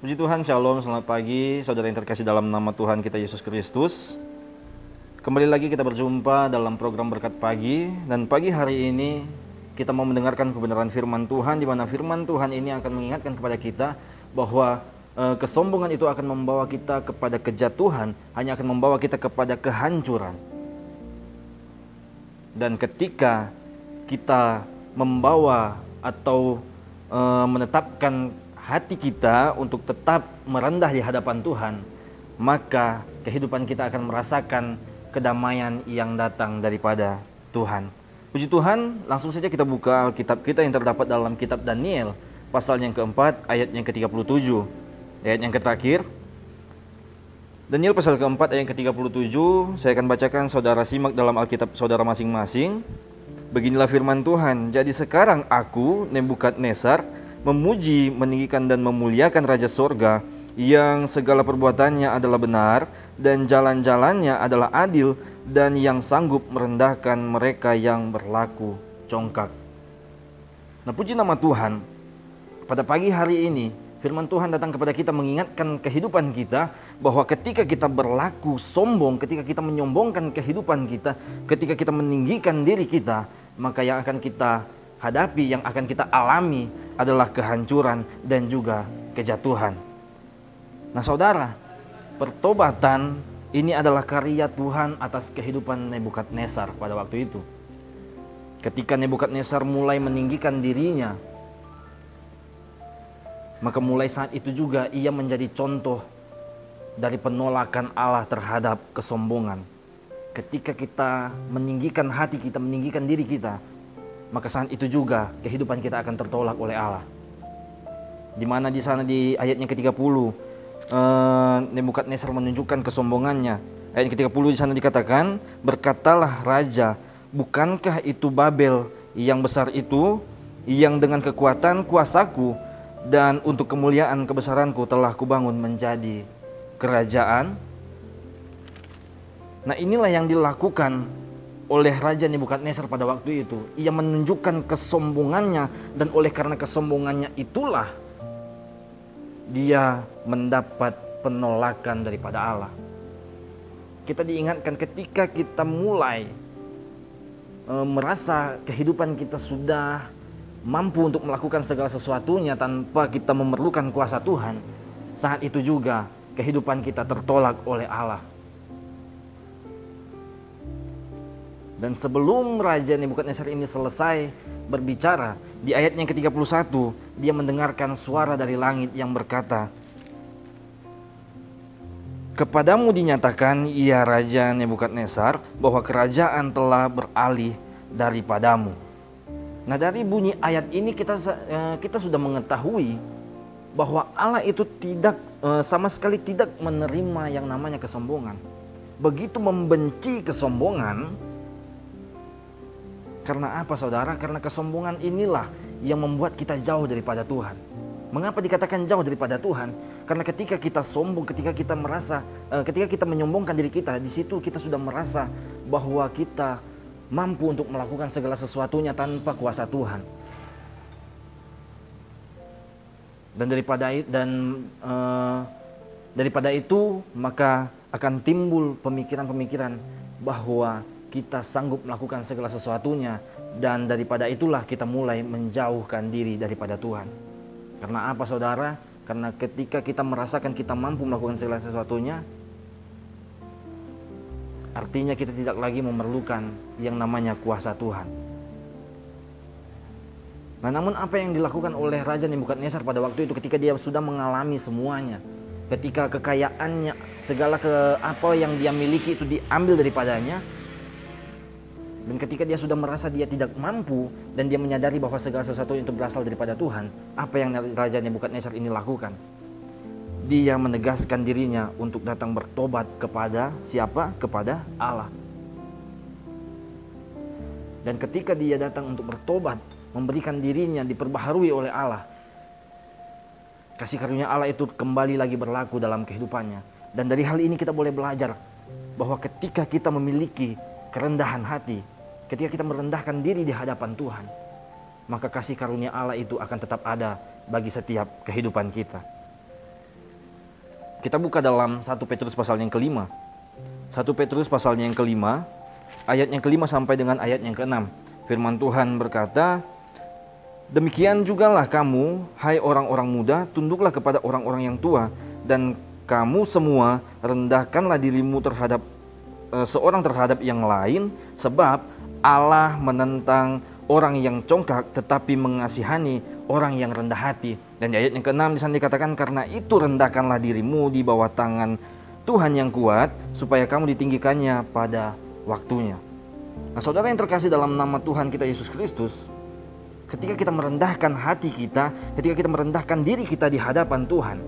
Puji Tuhan, Shalom, selamat pagi saudara yang terkasih dalam nama Tuhan kita Yesus Kristus. Kembali lagi kita berjumpa dalam program Berkat Pagi. Dan pagi hari ini kita mau mendengarkan kebenaran firman Tuhan, di mana firman Tuhan ini akan mengingatkan kepada kita bahwa kesombongan itu akan membawa kita kepada kejatuhan, hanya akan membawa kita kepada kehancuran. Dan ketika kita membawa atau menetapkan hati kita untuk tetap merendah di hadapan Tuhan, maka kehidupan kita akan merasakan kedamaian yang datang daripada Tuhan. Puji Tuhan, langsung saja kita buka Alkitab kita yang terdapat dalam kitab Daniel, pasal yang keempat, ayat yang ke-37, ayat yang terakhir. Daniel pasal keempat, ayat yang ke-37, saya akan bacakan, saudara simak dalam Alkitab saudara masing-masing. Beginilah firman Tuhan, jadi sekarang aku, Nebukadnezar, memuji, meninggikan dan memuliakan Raja Sorga yang segala perbuatannya adalah benar dan jalan-jalannya adalah adil dan yang sanggup merendahkan mereka yang berlaku congkak. Nah, puji nama Tuhan, pada pagi hari ini firman Tuhan datang kepada kita mengingatkan kehidupan kita bahwa ketika kita berlaku sombong, ketika kita menyombongkan kehidupan kita, ketika kita meninggikan diri kita, maka yang akan kita hadapi, yang akan kita alami adalah kehancuran dan juga kejatuhan. Nah saudara, pertobatan ini adalah karya Tuhan atas kehidupan Nebukadnezar pada waktu itu. Ketika Nebukadnezar mulai meninggikan dirinya, maka mulai saat itu juga ia menjadi contoh dari penolakan Allah terhadap kesombongan. Ketika kita meninggikan hati kita, meninggikan diri kita, maka saat itu juga kehidupan kita akan tertolak oleh Allah. Di mana di sana di ayatnya ke-30 Nebukadnezar menunjukkan kesombongannya. Ayat ke-30 di sana dikatakan, berkatalah raja, bukankah itu Babel yang besar itu, yang dengan kekuatan kuasaku dan untuk kemuliaan kebesaranku telah kubangun menjadi kerajaan. Nah, inilah yang dilakukan oleh Raja Nebukadnezar pada waktu itu. Ia menunjukkan kesombongannya, dan oleh karena kesombongannya itulah dia mendapat penolakan daripada Allah. Kita diingatkan ketika kita mulai merasa kehidupan kita sudah mampu untuk melakukan segala sesuatunya tanpa kita memerlukan kuasa Tuhan, saat itu juga kehidupan kita tertolak oleh Allah. Dan sebelum Raja Nebukadnezar ini selesai berbicara, di ayat yang ke-31 dia mendengarkan suara dari langit yang berkata, kepadamu dinyatakan, ya Raja Nebukadnezar, bahwa kerajaan telah beralih daripadamu. Nah, dari bunyi ayat ini kita sudah mengetahui bahwa Allah itu tidak sama sekali tidak menerima yang namanya kesombongan. Begitu membenci kesombongan. Karena apa saudara? Karena kesombongan inilah yang membuat kita jauh daripada Tuhan. Mengapa dikatakan jauh daripada Tuhan? Karena ketika kita sombong, ketika kita merasa, ketika kita menyombongkan diri kita, di situ kita sudah merasa bahwa kita mampu untuk melakukan segala sesuatunya tanpa kuasa Tuhan. Dan daripada itu maka akan timbul pemikiran-pemikiran bahwa kita sanggup melakukan segala sesuatunya, dan daripada itulah kita mulai menjauhkan diri daripada Tuhan. Karena apa saudara? Karena ketika kita merasakan kita mampu melakukan segala sesuatunya, artinya kita tidak lagi memerlukan yang namanya kuasa Tuhan. Nah, namun apa yang dilakukan oleh Raja Nebukadnezar pada waktu itu ketika dia sudah mengalami semuanya, ketika kekayaannya, segala apa yang dia miliki itu diambil daripadanya, dan ketika dia sudah merasa dia tidak mampu dan dia menyadari bahwa segala sesuatu itu berasal daripada Tuhan, apa yang Raja Nebukadnezar ini lakukan? Dia menegaskan dirinya untuk datang bertobat kepada siapa? Kepada Allah. Dan ketika dia datang untuk bertobat, memberikan dirinya diperbaharui oleh Allah, kasih karunia Allah itu kembali lagi berlaku dalam kehidupannya. Dan dari hal ini kita boleh belajar bahwa ketika kita memiliki kerendahan hati, ketika kita merendahkan diri di hadapan Tuhan, maka kasih karunia Allah itu akan tetap ada bagi setiap kehidupan kita. Kita buka dalam 1 Petrus pasal yang kelima. 1 Petrus pasal yang kelima, ayat yang kelima sampai dengan ayat yang keenam. Firman Tuhan berkata, demikian jugalah kamu, hai orang-orang muda, tunduklah kepada orang-orang yang tua, dan kamu semua rendahkanlah dirimu terhadap seorang terhadap yang lain, sebab Allah menentang orang yang congkak tetapi mengasihani orang yang rendah hati. Dan di ayat yang ke-6 di sana dikatakan, karena itu rendahkanlah dirimu di bawah tangan Tuhan yang kuat, supaya kamu ditinggikannya pada waktunya. Nah, saudara yang terkasih dalam nama Tuhan kita Yesus Kristus, ketika kita merendahkan hati kita, ketika kita merendahkan diri kita di hadapan Tuhan,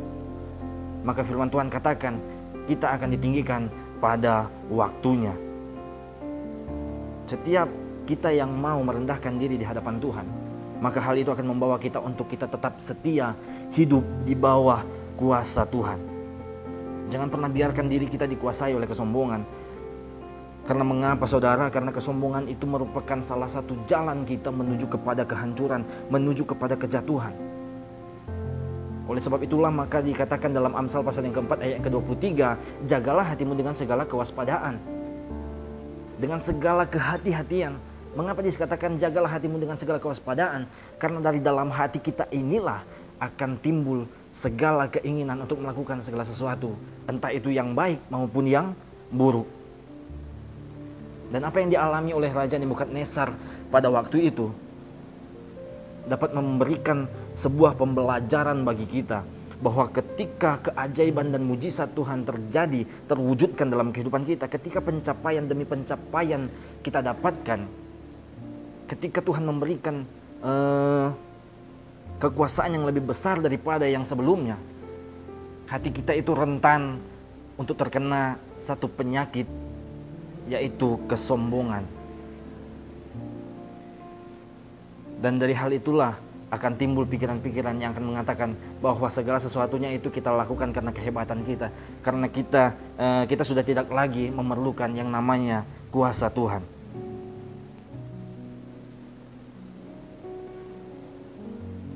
maka firman Tuhan katakan kita akan ditinggikan pada waktunya. Setiap kita yang mau merendahkan diri di hadapan Tuhan, maka hal itu akan membawa kita untuk kita tetap setia hidup di bawah kuasa Tuhan. Jangan pernah biarkan diri kita dikuasai oleh kesombongan. Karena mengapa saudara? Karena kesombongan itu merupakan salah satu jalan kita menuju kepada kehancuran, menuju kepada kejatuhan. Oleh sebab itulah maka dikatakan dalam Amsal pasal yang keempat ayat yang ke-23, jagalah hatimu dengan segala kewaspadaan, dengan segala kehati-hatian. Mengapa dikatakan jagalah hatimu dengan segala kewaspadaan? Karena dari dalam hati kita inilah akan timbul segala keinginan untuk melakukan segala sesuatu, entah itu yang baik maupun yang buruk. Dan apa yang dialami oleh Raja Nebukadnezar pada waktu itu dapat memberikan sebuah pembelajaran bagi kita, bahwa ketika keajaiban dan mujizat Tuhan terjadi, terwujudkan dalam kehidupan kita, ketika pencapaian demi pencapaian kita dapatkan, ketika Tuhan memberikan kekuasaan yang lebih besar daripada yang sebelumnya, hati kita itu rentan untuk terkena satu penyakit, yaitu kesombongan. Dan dari hal itulah akan timbul pikiran-pikiran yang akan mengatakan bahwa segala sesuatunya itu kita lakukan karena kehebatan kita, karena kita sudah tidak lagi memerlukan yang namanya kuasa Tuhan.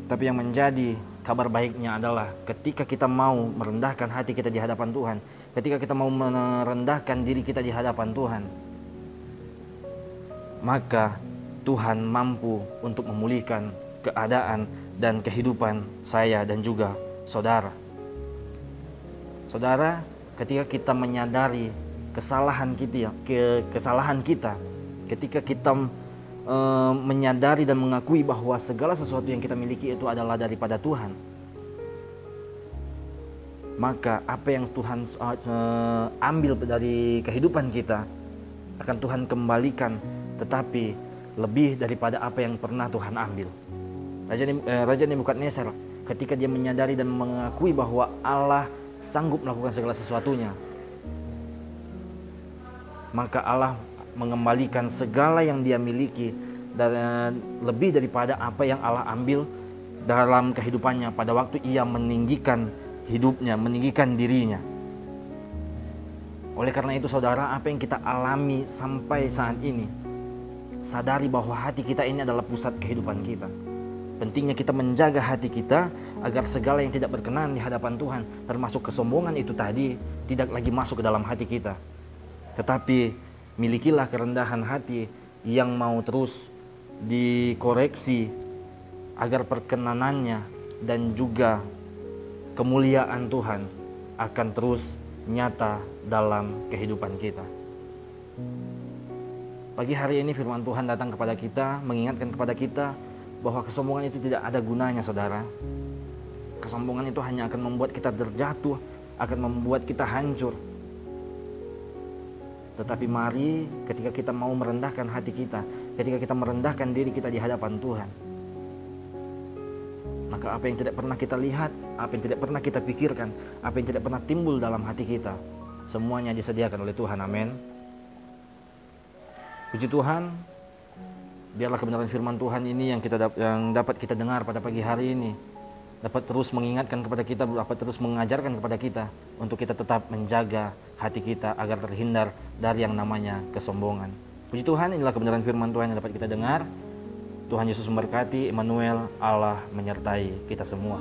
Tapi yang menjadi kabar baiknya adalah ketika kita mau merendahkan hati kita di hadapan Tuhan, ketika kita mau merendahkan diri kita di hadapan Tuhan, maka Tuhan mampu untuk memulihkan keadaan dan kehidupan saya dan juga saudara. Saudara, ketika kita menyadari kesalahan kita, ketika kita menyadari dan mengakui bahwa segala sesuatu yang kita miliki itu adalah daripada Tuhan, maka apa yang Tuhan ambil dari kehidupan kita akan Tuhan kembalikan, tetapi lebih daripada apa yang pernah Tuhan ambil. Raja Nebukadnezar ketika dia menyadari dan mengakui bahwa Allah sanggup melakukan segala sesuatunya, maka Allah mengembalikan segala yang dia miliki dan lebih daripada apa yang Allah ambil dalam kehidupannya pada waktu ia meninggikan hidupnya, meninggikan dirinya. Oleh karena itu saudara, apa yang kita alami sampai saat ini, sadari bahwa hati kita ini adalah pusat kehidupan kita. Pentingnya kita menjaga hati kita agar segala yang tidak berkenan di hadapan Tuhan, termasuk kesombongan itu tadi, tidak lagi masuk ke dalam hati kita. Tetapi milikilah kerendahan hati yang mau terus dikoreksi agar perkenanannya dan juga kemuliaan Tuhan akan terus nyata dalam kehidupan kita. Pagi hari ini firman Tuhan datang kepada kita, mengingatkan kepada kita bahwa kesombongan itu tidak ada gunanya, saudara. Kesombongan itu hanya akan membuat kita terjatuh, akan membuat kita hancur. Tetapi mari ketika kita mau merendahkan hati kita, ketika kita merendahkan diri kita di hadapan Tuhan, maka apa yang tidak pernah kita lihat, apa yang tidak pernah kita pikirkan, apa yang tidak pernah timbul dalam hati kita, semuanya disediakan oleh Tuhan. Amin. Puji Tuhan, biarlah kebenaran firman Tuhan ini yang dapat kita dengar pada pagi hari ini dapat terus mengingatkan kepada kita, dapat terus mengajarkan kepada kita untuk kita tetap menjaga hati kita agar terhindar dari yang namanya kesombongan. Puji Tuhan, inilah kebenaran firman Tuhan yang dapat kita dengar. Tuhan Yesus memberkati. Immanuel, Allah menyertai kita semua.